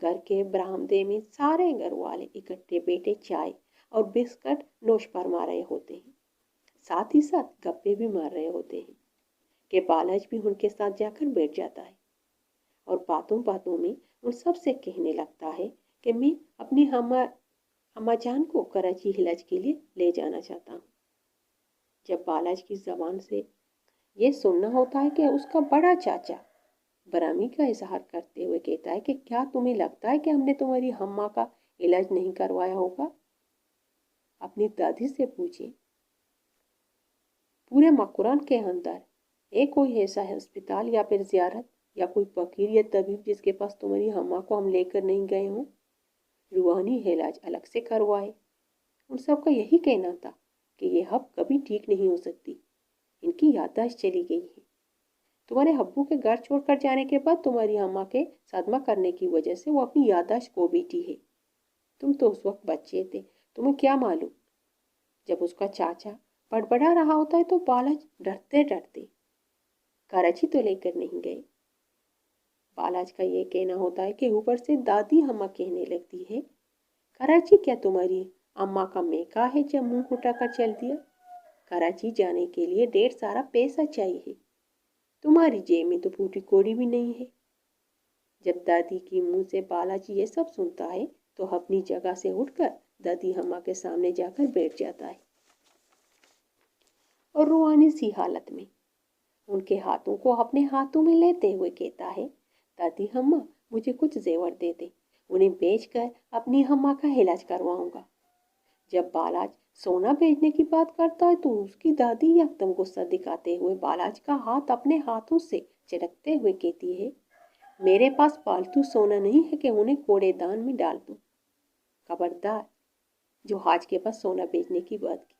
گھر کے برآمدے میں سارے گھر والے اکٹھے بیٹھے چائے اور بسکٹ نوش فرما رہے ہوتے ہیں، ساتھ ہی ساتھ گپے بھی مار رہے ہوتے ہیں کہ بالاج بھی ان کے ساتھ جا کر بیٹھ جاتا ہے اور باتوں باتوں میں ان سب سے کہنے لگتا ہے کہ میں اپنی اماں جان کو کراچی علاج کے لیے لے جانا چاہتا ہوں۔ جب بالاج کی زبان سے یہ سننا ہوتا ہے کہ اس کا بڑا چاچا برامی کا اظہار کرتے ہوئے کہتا ہے کہ کیا تمہیں لگتا ہے کہ ہم نے تمہاری اماں کا علاج نہیں کروایا ہوگا؟ اپنی دادی سے پوچھیں، پورے مکران کے اندر کوئی ایسا ہسپتال یا پھر زیارت یا کوئی فقیر یا طبیب جس کے پاس تمہاری اماں کو ہم لے کر نہیں گئے ہوں؟ روحانی علاج الگ سے کروائے۔ ان سب کا یہی کہنا تھا کہ یہ اب کبھی ٹھیک نہیں ہو سکتی، ان کی یادداشت چلی گئی ہے۔ تمہارے ابو کے گھر چھوڑ کر جانے کے بعد تمہاری اماں کے صدمہ کرنے کی وجہ سے وہ اپنی یادداشت کھو بیٹھی ہے۔ تم تو اس وقت بچے تھے، تمہیں کیا معلوم؟ جب اس کا چاچا بڑبڑا رہا ہوتا ہے تو بالاج ڈرتے ڈرتے کراچی تو لے کر نہیں گئے۔ بالاج کا یہ کہنا ہوتا ہے کہ اوپر سے دادی اماں کہنے لگتی ہے، کراچی کیا تمہاری اماں کا میکا ہے جب منہ اٹھا کر چل دیا؟ کراچی جانے کے لیے ڈھیر سارا پیسہ چاہیے، تمہاری جیب میں تو پھوٹی کوڑی بھی نہیں ہے۔ جب دادی کی منہ سے بالاجی یہ سب سنتا ہے تو اپنی جگہ سے اٹھ کر دادی اماں کے سامنے جا کر بیٹھ جاتا ہے اور روحانی سی حالت میں ان کے ہاتھوں کو اپنے ہاتھوں میں لیتے ہوئے کہتا ہے، دادی اماں مجھے کچھ زیور دے دے، انہیں بیچ کر اپنی اماں کا علاج کرواؤں گا۔ جب بالاج سونا بیچنے کی بات کرتا ہے تو اس کی دادی یکدم غصہ دکھاتے ہوئے بالاج کا ہاتھ اپنے ہاتھوں سے جھٹکتے ہوئے کہتی ہے، میرے پاس پالتو سونا نہیں ہے کہ انہیں کوڑے دان میں ڈال دوں۔ خبردار جو آج کے پاس سونا بیچنے کی بات کی،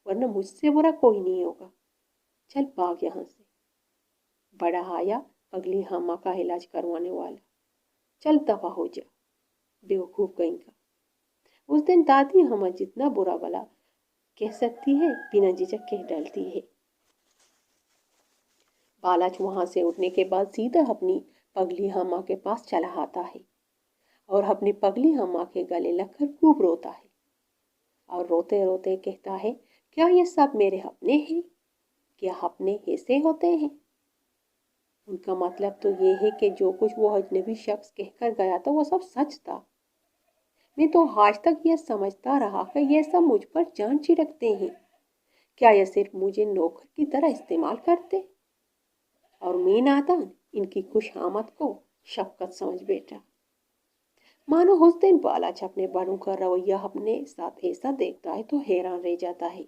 ورنہ مجھ سے برا کوئی نہیں ہوگا، چل بھاگ یہاں سے۔ بڑا آیا پگلی اماں کا علاج کروانے والا، چل دفع ہو جا بیوقوف کہیں کا۔ اس دن دادی اماں جتنا برا بلا کہہ سکتی ہے بنا جھجک کہہ ڈالتی ہے۔ بالاج وہاں سے اٹھنے کے بعد سیدھا اپنی پگلی اماں کے پاس چلا آتا ہے اور اپنی پگلی اماں کے گلے لگ کر خوب روتا ہے اور روتے روتے کہتا ہے، کیا یہ سب میرے اپنے ہیں؟ کیا اپنے ایسے ہوتے ہیں؟ ان کا مطلب تو یہ ہے کہ جو کچھ وہ اجنبی شخص کہہ کر گیا تھا وہ سب سچ تھا۔ میں تو آج تک یہ سمجھتا رہا کہ یہ سب مجھ پر جان چھڑکتے ہیں، کیا یہ صرف مجھے نوکر کی طرح استعمال کرتے؟ اور میں نادان ان کی خوش آمد کو شفقت سمجھ بیٹھا۔ مانو اس دن بالاج اپنے بڑوں کا رویہ اپنے ساتھ ایسا دیکھتا ہے تو حیران رہ جاتا ہے۔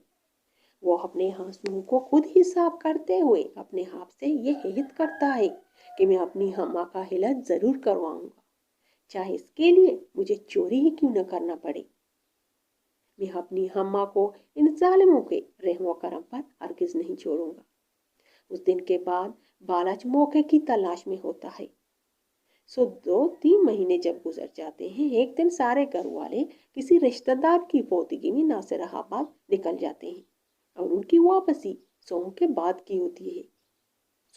وہ اپنے آنسوؤں کو خود ہی صاف کرتے ہوئے اپنے آپ سے یہ عہد کرتا ہے کہ میں اپنی اماں کا علاج ضرور کرواؤں گا، چاہے اس کے لیے مجھے چوری ہی کیوں نہ کرنا پڑے۔ میں اپنی اماں کو ان ظالموں کے رحم و کرم پر ہرگز نہیں چھوڑوں گا۔ اس دن کے بعد بالاج موقع کی تلاش میں ہوتا ہے۔ 2-3 مہینے جب گزر جاتے ہیں، ایک دن سارے گھر والے کسی رشتہ دار کی پوتگی میں ناصر آباد نکل جاتے ہیں اور ان کی واپسی سوم کے بعد کی ہوتی ہے۔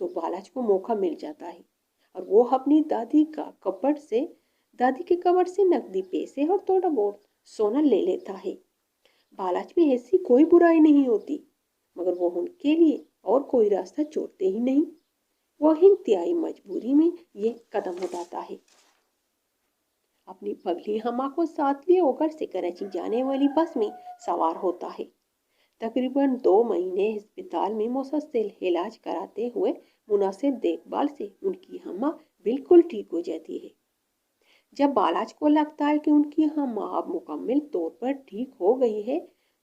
بالاج کو موقع مل جاتا ہے اور وہ اپنی دادی کے کبڑ سے نقدی پیسے اور تھوڑا بہت سونا لے لیتا ہے۔ بالاج میں ایسی کوئی برائی نہیں ہوتی، مگر وہ ان کے لیے اور کوئی راستہ چھوڑتے ہی نہیں۔ وہ انتہائی مجبوری میں یہ قدم اٹھاتا ہے۔ اپنی پگلی اماں کو ساتھ لیے گھر سے کراچی جانے والی بس میں سوار ہوتا ہے۔ تقریباً 2 مہینے ہسپتال میں مسلسل علاج کراتے ہوئے مناسب دیکھ بھال سے ان کی اماں بالکل ٹھیک ہو جاتی ہے۔ جب بالاج کو لگتا ہے کہ ان کی اماں اب مکمل طور پر ٹھیک ہو گئی ہے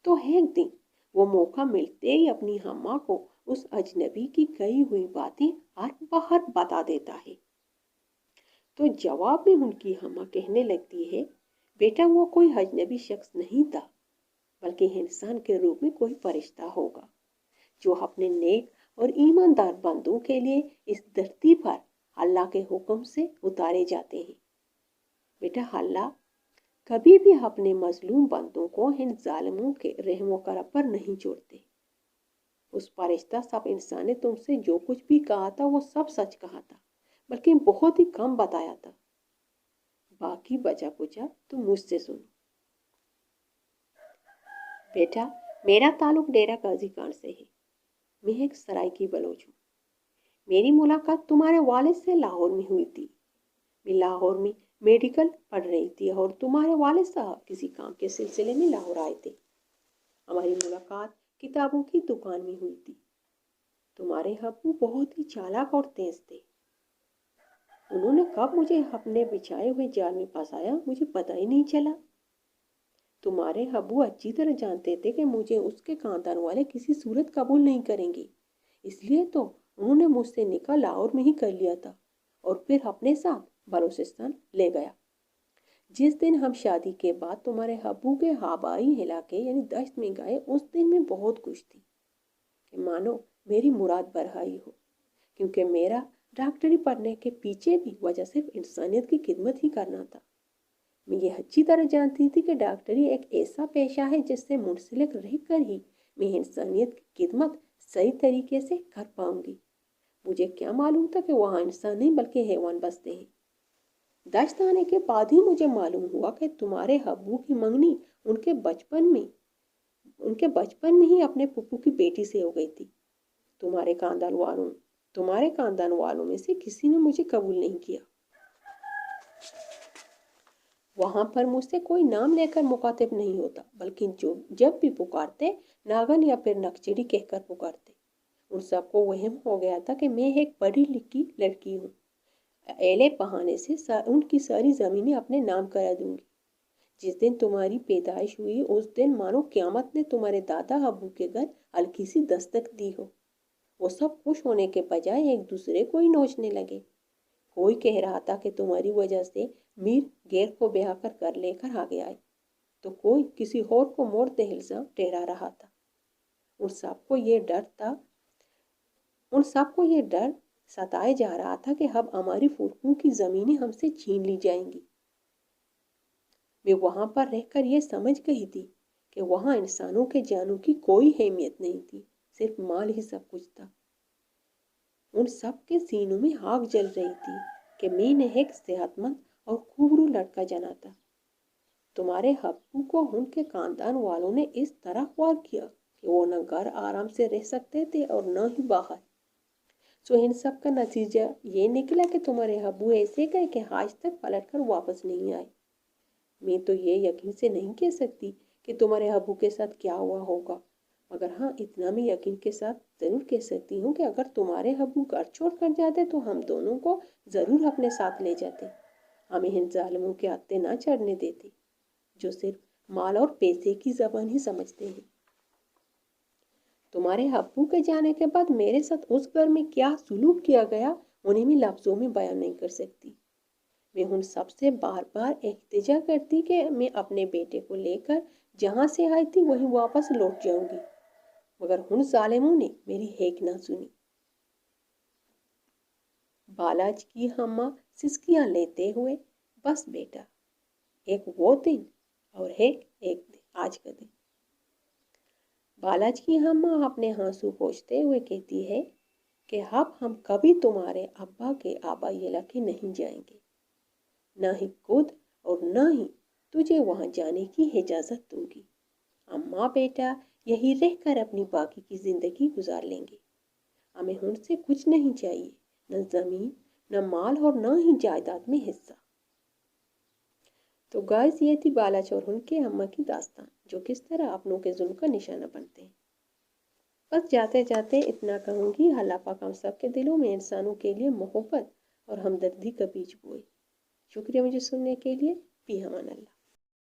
تو ایک دن وہ موقع ملتے ہی اپنی اماں کو اس اجنبی کی کہی ہوئی باتیں ہر بہر بتا دیتا ہے۔ تو جواب میں ان کی اماں کہنے لگتی ہے، بیٹا وہ کوئی اجنبی شخص نہیں تھا، بلکہ انسان کے روپ میں کوئی فرشتہ ہوگا جو اپنے نیک اور ایماندار بندوں کے لیے اس دھرتی پر اللہ کے حکم سے اتارے جاتے ہیں۔ بیٹا اللہ کبھی بھی اپنے مظلوم بندوں کو ان ظالموں کے رحم و کرم پر نہیں چھوڑتے۔ اس فرشتہ سب انسان نے تم سے جو کچھ بھی کہا تھا وہ سب سچ کہا تھا، بلکہ بہت ہی کم بتایا تھا۔ باقی بچا کچا تم مجھ سے سنو۔ بیٹا، میرا تعلق ڈیرہ قاضی خان سے ہے۔ میں ایک سرائیکی بلوچ ہوں۔ میری ملاقات تمہارے والد سے لاہور میں ہوئی تھی۔ میں لاہور میں میڈیکل پڑھ رہی تھی اور تمہارے والد صاحب کسی کام کے سلسلے میں لاہور آئے تھے۔ ہماری ملاقات کتابوں کی دکان میں ہوئی تھی۔ تمہارے ابو بہت ہی چالاک اور تیز تھے۔ انہوں نے کب مجھے اپنے بچھائے ہوئے جال میں پھنسایا مجھے پتہ ہی نہیں چلا۔ تمہارے ابو اچھی طرح جانتے تھے کہ مجھے اس کے خاندان والے کسی صورت قبول نہیں کریں گے، اس لیے تو انہوں نے مجھ سے نکاح لاہور میں ہی کر لیا تھا اور پھر اپنے ساتھ بلوچستان لے گیا۔ جس دن ہم شادی کے بعد تمہارے ابو کے آبائی علاقے یعنی دشت میں گئے، اس دن میں بہت خوش تھی کہ مانو میری مراد برہائی ہو، کیونکہ میرا ڈاکٹری پڑھنے کے پیچھے بھی وجہ صرف انسانیت کی خدمت ہی کرنا تھا۔ میں یہ اچھی طرح جانتی تھی کہ ڈاکٹری ایک ایسا پیشہ ہے جس سے منسلک رہ کر ہی میں انسانیت کی خدمت صحیح طریقے سے کر پاؤں گی۔ مجھے کیا معلوم تھا کہ وہاں انسان نہیں بلکہ حیوان بستے ہیں۔ دشت آنے کے بعد ہی مجھے معلوم ہوا کہ تمہارے ابو کی منگنی ان کے بچپن میں ہی اپنے پھپھو کی بیٹی سے ہو گئی تھی۔ تمہارے خاندان والوں میں سے کسی نے مجھے قبول نہیں کیا۔ وہاں پر مجھ سے کوئی نام لے کر مخاطب نہیں ہوتا، بلکہ جب بھی پکارتے ناگن یا پھر نکچڑی کہہ کر پکارتے۔ ان سب کو وہم ہو گیا تھا کہ میں ایک پڑھی لکھی لڑکی ہوں، اہلِ بہانے سے ان کی ساری زمینیں اپنے نام کرا دوں گی۔ جس دن تمہاری پیدائش ہوئی اس دن مانو قیامت نے تمہارے دادا ابو کے گھر ہلکی سی دستک دی ہو۔ وہ سب خوش ہونے کے بجائے ایک دوسرے کو ہی نوچنے لگے۔ کوئی کہہ رہا تھا کہ تمہاری وجہ سے میر غیر کو بیاہ کر لے کر آگے آئے، تو کوئی کسی اور کو مورد الزام ٹھہرا رہا تھا۔ ان سب کو یہ ڈر ستائے جا رہا تھا کہ اب ہماری پھوپھیوں کی زمینیں ہم سے چھین لی جائیں گی۔ میں وہاں پر رہ کر یہ سمجھ گئی تھی کہ وہاں انسانوں کے جانوں کی کوئی اہمیت نہیں تھی، صرف مال ہی سب کچھ تھا۔ ان سب کے سینوں میں آگ جل رہی تھی کہ میں نے ایک صحت مند اور خوبرو لڑکا جنا تھا۔ تمہارے ابو کو ان کے خاندان والوں نے اس طرح خوار کیا کہ وہ نہ گھر آرام سے رہ سکتے تھے اور نہ ہی باہر۔ ان سب کا نتیجہ یہ نکلا کہ تمہارے ابو ایسے گئے کہ آج تک پلٹ کر واپس نہیں آئے۔ میں تو یہ یقین سے نہیں کہہ سکتی کہ تمہارے ابو کے ساتھ کیا ہوا ہوگا، مگر ہاں اتنا میں یقین کے ساتھ ضرور کہہ سکتی ہوں کہ اگر تمہارے ابو گھر چھوڑ کر جاتے تو ہم دونوں کو ضرور اپنے ساتھ لے جاتے۔ ہمیں ان ظالموں کے ہاتھے نہ چڑھنے دیتے جو صرف مال اور پیسے کی زبان ہی سمجھتے ہیں۔ تمہارے ابو کے جانے کے بعد میرے ساتھ اس گھر میں کیا سلوک کیا گیا انہیں میں لفظوں میں بیان نہیں کر سکتی۔ میں ان سب سے بار بار التجا کرتی کہ میں اپنے بیٹے کو لے کر جہاں سے آئی تھی وہیں واپس لوٹ جاؤں گی، مگر ان ظالموں نے میری ایک نہ سنی۔ بالاج کی اماں سسکیاں لیتے ہوئے، بس بیٹا، ایک وہ دن اور ایک دن آج کا دن۔ بالاج کی اماں اپنے آنسو پوچھتے ہوئے کہتی ہے کہ اب ہم کبھی تمہارے ابا کے آبائی علاقے نہیں جائیں گے، نہ ہی خود اور نہ ہی تجھے وہاں جانے کی اجازت دوں گی۔ اماں بیٹا یہی رہ کر اپنی باقی کی زندگی گزار لیں گے۔ ہمیں ان سے کچھ نہیں چاہیے، نہ زمین، نہ مال اور نہ ہی جائیداد میں حصہ۔ تو گائز یہ تھی بالاج اور ان کے اماں کی داستان، جو کس طرح اپنوں کے ظلم کا نشانہ بنتے ہیں۔ بس جاتے جاتے اتنا کہوں گی، اللہ پاک ہم سب کے دلوں میں انسانوں کے لیے محبت اور ہمدردی کا بیج بوئے۔ شکریہ مجھے سننے کے لیے۔ فی امان اللہ۔